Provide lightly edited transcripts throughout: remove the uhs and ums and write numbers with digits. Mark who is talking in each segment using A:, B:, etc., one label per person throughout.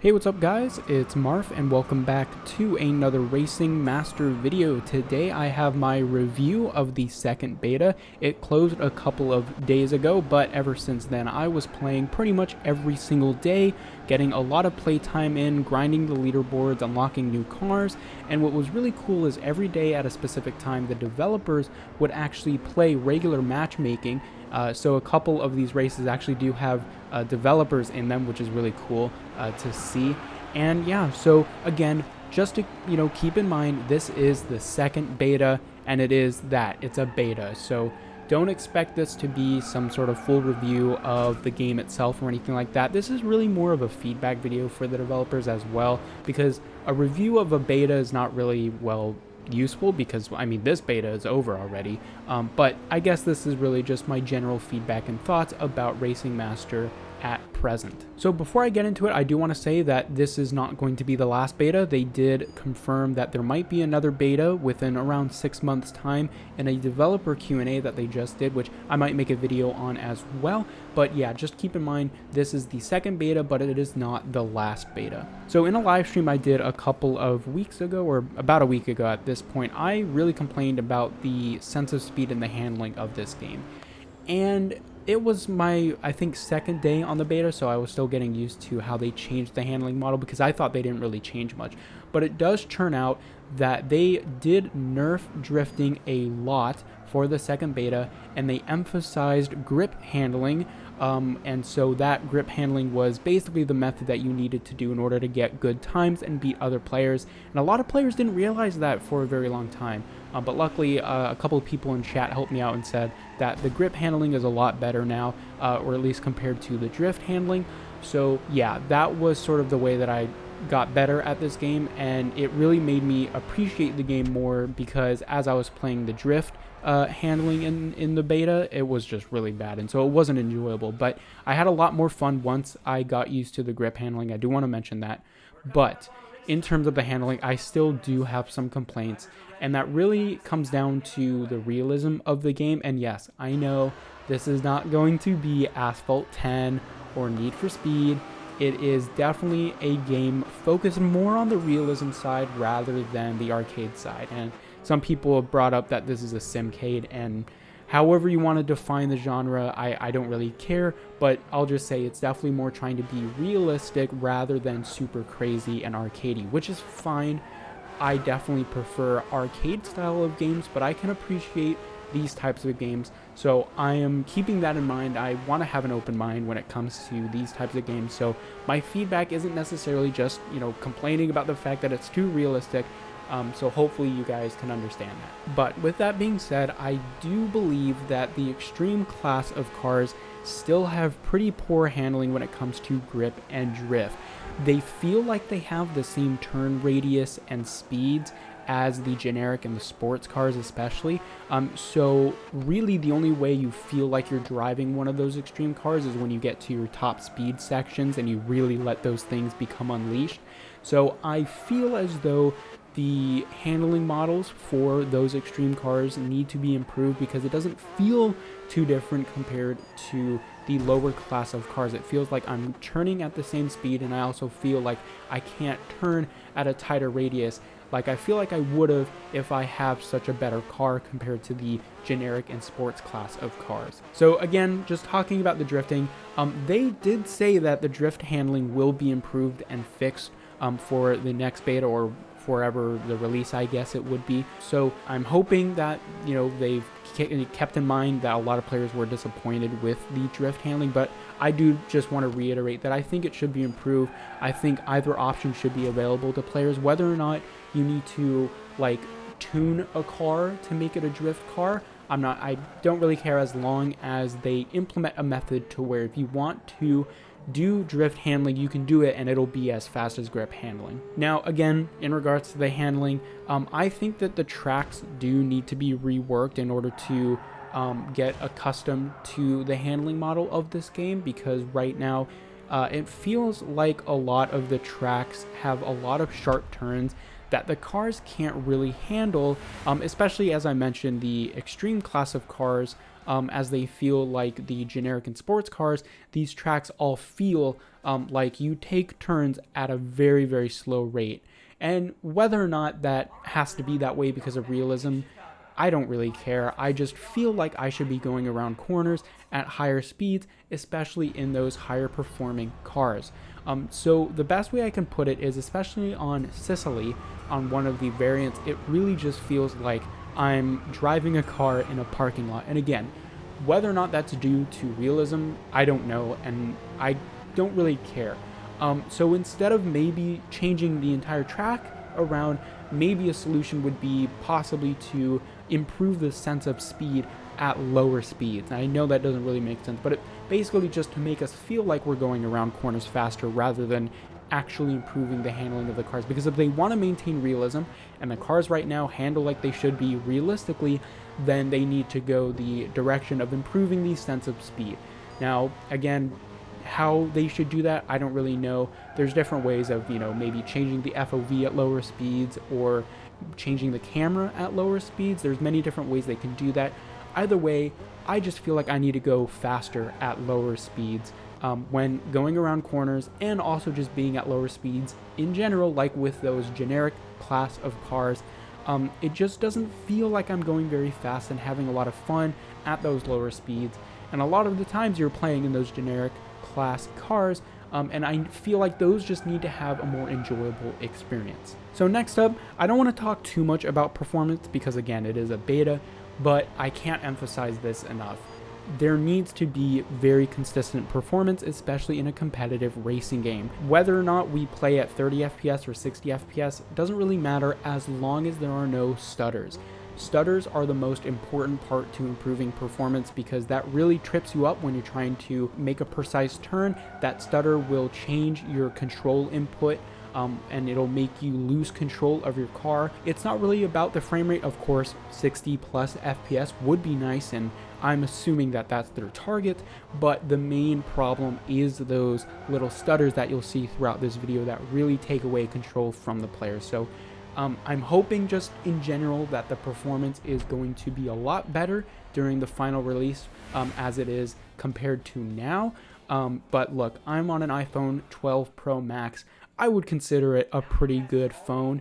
A: Hey, what's up guys? It's Marf and welcome back to another Racing Master video. Today I have my review of the second beta. It closed a couple of days ago, but ever since then I was playing pretty much every single day, getting a lot of playtime in, grinding the leaderboards, unlocking new cars, and what was really cool is every day at a specific time the developers would actually play regular matchmaking. So a couple of these races actually do have developers in them, which is really cool to see. And yeah, so again, just to keep in mind, this is the second beta, and it's a beta. So don't expect this to be some sort of full review of the game itself or anything like that. This is really more of a feedback video for the developers as well, because a review of a beta is not really, well, useful, because I mean this beta is over already, but I guess this is really just my general feedback and thoughts about Racing Master at present. So before I get into it, I do want to say that this is not going to be the last beta. They did confirm that there might be another beta within around 6 months time in a developer Q&A that they just did, which I might make a video on as well. But yeah, just keep in mind this is the second beta, but it is not the last beta. So in a live stream I did a couple of weeks ago, or about a week ago at this point, I really complained about the sense of speed and the handling of this game. And it was my, I think, second day on the beta, so I was still getting used to how they changed the handling model, because I thought they didn't really change much. But it does turn out that they did nerf drifting a lot for the second beta, and they emphasized grip handling. And so that grip handling was basically the method that you needed to do in order to get good times and beat other players. And a lot of players didn't realize that for a very long time. But luckily, a couple of people in chat helped me out and said that the grip handling is a lot better now, or at least compared to the drift handling. So yeah, that was sort of the way that I got better at this game, and it really made me appreciate the game more, because as I was playing the drift handling in the beta, it was just really bad, and so it wasn't enjoyable. But I had a lot more fun once I got used to the grip handling. I do want to mention that. But in terms of the handling, I still do have some complaints, and that really comes down to the realism of the game. And yes, I know this is not going to be Asphalt 10 or Need for Speed. It is definitely a game focused more on the realism side rather than the arcade side. And some people have brought up that this is a simcade, and however you want to define the genre, I don't really care, but I'll just say it's definitely more trying to be realistic rather than super crazy and arcadey, which is fine. I definitely prefer arcade style of games, but I can appreciate these types of games, so I am keeping that in mind. I want to have an open mind when it comes to these types of games, so my feedback isn't necessarily just, complaining about the fact that it's too realistic. So hopefully you guys can understand that. But with that being said, I do believe that the extreme class of cars still have pretty poor handling when it comes to grip and drift. They feel like they have the same turn radius and speeds as the generic and the sports cars especially. So really the only way you feel like you're driving one of those extreme cars is when you get to your top speed sections and you really let those things become unleashed. So I feel as though the handling models for those extreme cars need to be improved, because it doesn't feel too different compared to the lower class of cars. It feels like I'm turning at the same speed, and I also feel like I can't turn at a tighter radius like I feel like I would have if I have such a better car compared to the generic and sports class of cars. So again, just talking about the drifting, they did say that the drift handling will be improved and fixed for the next beta, or forever the release, I guess it would be. So I'm hoping that they've kept in mind that a lot of players were disappointed with the drift handling, but I do just want to reiterate that I think it should be improved. I think either option should be available to players, whether or not you need to tune a car to make it a drift car. I don't really care, as long as they implement a method to where if you want to do drift handling, you can do it and it'll be as fast as grip handling. Now again, in regards to the handling, I think that the tracks do need to be reworked in order to get accustomed to the handling model of this game, because right now it feels like a lot of the tracks have a lot of sharp turns that the cars can't really handle, especially, as I mentioned, the extreme class of cars, as they feel like the generic and sports cars. These tracks all feel Like you take turns at a very, very slow rate. And whether or not that has to be that way because of realism, I don't really care. I just feel like I should be going around corners at higher speeds, especially in those higher performing cars. So the best way I can put it is, especially on Sicily, on one of the variants, it really just feels like I'm driving a car in a parking lot. And again, whether or not that's due to realism, I don't know, and I don't really care. So instead of maybe changing the entire track around, maybe a solution would be possibly to improve the sense of speed at lower speeds. And I know that doesn't really make sense, but it basically just to make us feel like we're going around corners faster rather than actually improving the handling of the cars. Because if they want to maintain realism and the cars right now handle like they should be realistically, then they need to go the direction of improving the sense of speed. Now, again, how they should do that, I don't really know. There's different ways of, maybe changing the FOV at lower speeds or changing the camera at lower speeds. There's many different ways they can do that. Either way, I just feel like I need to go faster at lower speeds when going around corners, and also just being at lower speeds in general, like with those generic class of cars. It just doesn't feel like I'm going very fast and having a lot of fun at those lower speeds. And a lot of the times you're playing in those generic class cars, and I feel like those just need to have a more enjoyable experience. So next up, I don't want to talk too much about performance because again, it is a beta, but I can't emphasize this enough. There needs to be very consistent performance, especially in a competitive racing game. Whether or not we play at 30 FPS or 60 FPS doesn't really matter as long as there are no stutters. Stutters are the most important part to improving performance because that really trips you up when you're trying to make a precise turn. That stutter will change your control input, and it'll make you lose control of your car. It's not really about the frame rate. Of course, 60 plus FPS would be nice, and I'm assuming that that's their target, but the main problem is those little stutters that you'll see throughout this video that really take away control from the player. So I'm hoping just in general that the performance is going to be a lot better during the final release as it is compared to now. But look, I'm on an iPhone 12 Pro Max. I would consider it a pretty good phone,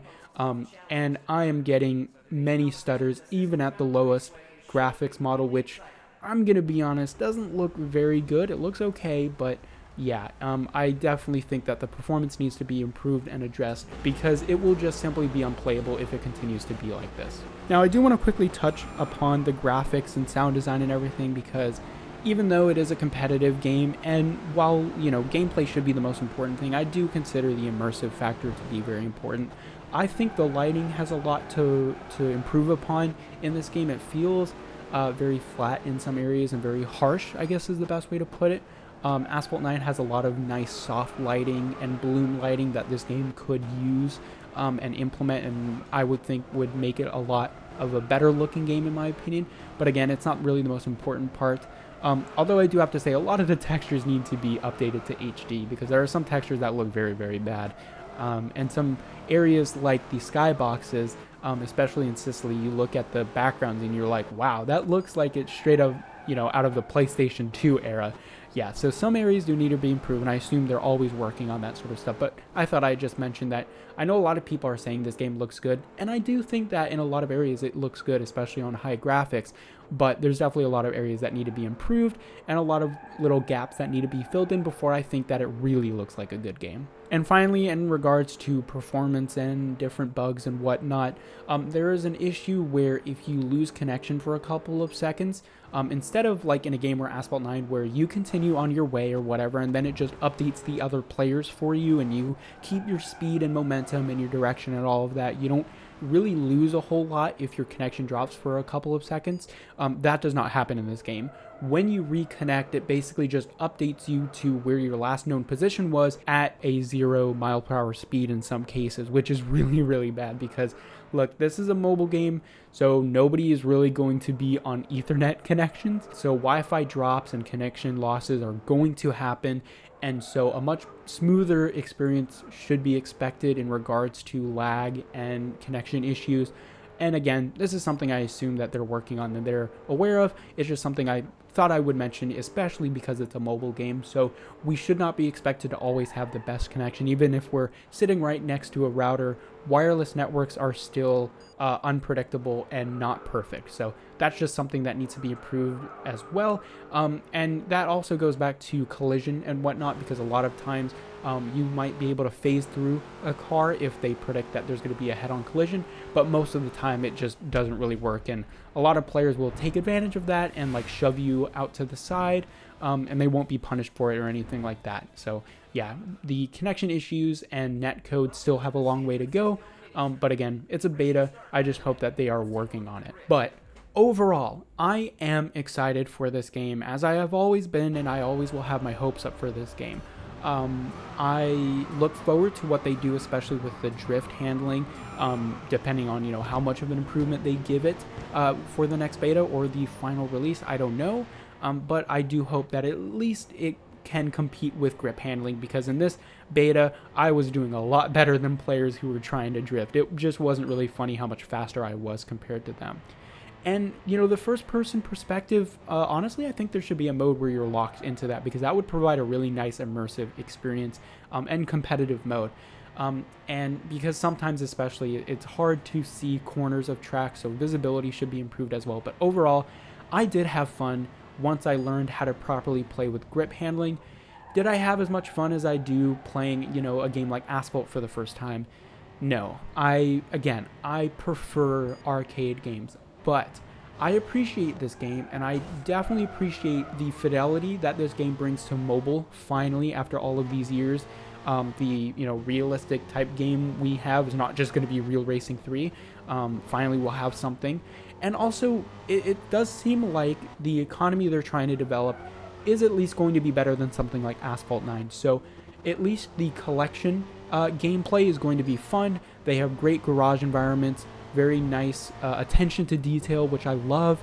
A: and I am getting many stutters even at the lowest graphics model, which I'm gonna be honest, doesn't look very good. It looks okay, but yeah, I definitely think that the performance needs to be improved and addressed because it will just simply be unplayable if it continues to be like this. Now, I do want to quickly touch upon the graphics and sound design and everything because even though it is a competitive game, and while, gameplay should be the most important thing, I do consider the immersive factor to be very important. I think the lighting has a lot to improve upon in this game. It feels very flat in some areas and very harsh, I guess is the best way to put it. Asphalt 9 has a lot of nice soft lighting and balloon lighting that this game could use and implement, and I would think would make it a lot of a better looking game in my opinion. But again, it's not really the most important part. Although I do have to say a lot of the textures need to be updated to HD because there are some textures that look very, very bad. And some areas like the skyboxes, especially in Sicily, you look at the backgrounds and you're like, wow, that looks like it's straight up, out of the PlayStation 2 era. Yeah, so some areas do need to be improved, and I assume they're always working on that sort of stuff. But I thought I'd just mention that I know a lot of people are saying this game looks good, and I do think that in a lot of areas it looks good, especially on high graphics. But there's definitely a lot of areas that need to be improved and a lot of little gaps that need to be filled in before I think that it really looks like a good game. And finally, in regards to performance and different bugs and whatnot, there is an issue where if you lose connection for a couple of seconds, instead of like in a game where Asphalt 9 where you continue on your way or whatever and then it just updates the other players for you and you keep your speed and momentum and your direction and all of that, you don't really lose a whole lot if your connection drops for a couple of seconds. That does not happen in this game. When you reconnect, it basically just updates you to where your last known position was at a 0 mile per hour speed in some cases, which is really, really bad because look, this is a mobile game, so nobody is really going to be on Ethernet connections. So Wi-Fi drops and connection losses are going to happen. And so a much smoother experience should be expected in regards to lag and connection issues. And again, this is something I assume that they're working on and they're aware of. It's just something I thought I would mention, especially because it's a mobile game, so we should not be expected to always have the best connection. Even if we're sitting right next to a router, wireless networks are still unpredictable and not perfect. So that's just something that needs to be improved as well. And that also goes back to collision and whatnot, because a lot of times you might be able to phase through a car if they predict that there's going to be a head-on collision, but most of the time it just doesn't really work, and a lot of players will take advantage of that and like shove you out to the side, and they won't be punished for it or anything like that. So yeah, the connection issues and netcode still have a long way to go, but again, it's a beta. I just hope that they are working on it. But overall, I am excited for this game, as I have always been, and I always will have my hopes up for this game. I look forward to what they do, especially with the drift handling, depending on, you know, how much of an improvement they give it for the next beta or the final release. I don't know, but I do hope that at least it can compete with grip handling, because in this beta I was doing a lot better than players who were trying to drift. It just wasn't really funny how much faster I was compared to them. And, you know, the first-person perspective, honestly, I think there should be a mode where you're locked into that, because that would provide a really nice immersive experience and competitive mode. And because sometimes, especially, it's hard to see corners of tracks, so visibility should be improved as well. But overall, I did have fun once I learned how to properly play with grip handling. Did I have as much fun as I do playing, you know, a game like Asphalt for the first time? No. I prefer arcade games. But I appreciate this game, and I definitely appreciate the fidelity that this game brings to mobile, finally, after all of these years. The, you know, realistic type game we have is not just going to be Real Racing 3. Finally, we'll have something. And also, it does seem like the economy they're trying to develop is at least going to be better than something like Asphalt 9. So at least the collection gameplay is going to be fun. They have great garage environments, very nice attention to detail, which I love.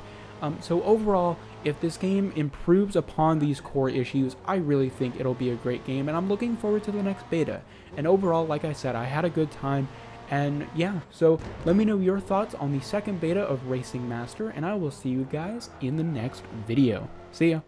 A: So overall, if this game improves upon these core issues, I really think it'll be a great game, and I'm looking forward to the next beta. And overall, like I said, I had a good time, and yeah, so let me know your thoughts on the second beta of Racing Master, and I will see you guys in the next video. See ya!